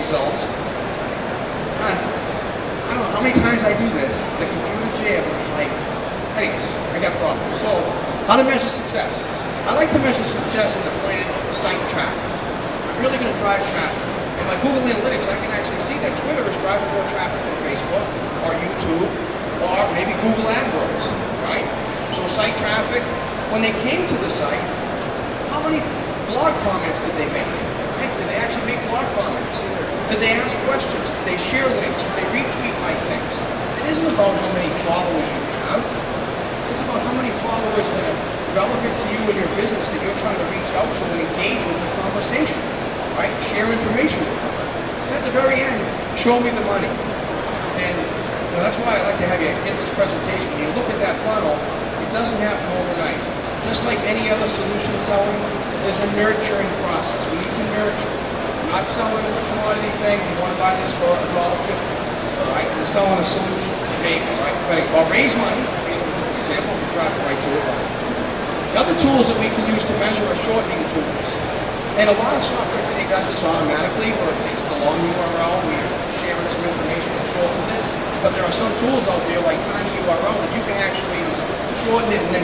results. And I don't know how many times I do this. The computer's there, but I'm like, hey, I got problems. So, how to measure success? I like to measure success in the planned site traffic. I'm really going to drive traffic. In my Google Analytics, I can actually see that Twitter is driving more traffic than Facebook, or YouTube, or maybe Google AdWords, right? So site traffic, when they came to the site, how many blog comments did they make? Right? Did they actually make blog comments? Did they ask questions? Did they share links? Did they retweet my things? It isn't about how many followers you have. It's about how many followers that are relevant to you and your business that you're trying to reach out to and engage with the conversation. Right? Share information with them. And at the very end, show me the money. And that's why I like to have you get this presentation. When you look at that funnel, it doesn't happen overnight. Just like any other solution selling, there's a nurturing process. We need to nurture. We're not selling a commodity thing. You want to buy this for $1.50. Right? We're selling a solution. Maybe, right? Or raise money. For example, we drop right to it. The other tools that we can use to measure are shortening tools. And a lot of software today does this automatically, or it takes the long URL, where you're sharing some information and shortens it. But there are some tools out there, like Tiny URL, that you can actually shorten it and then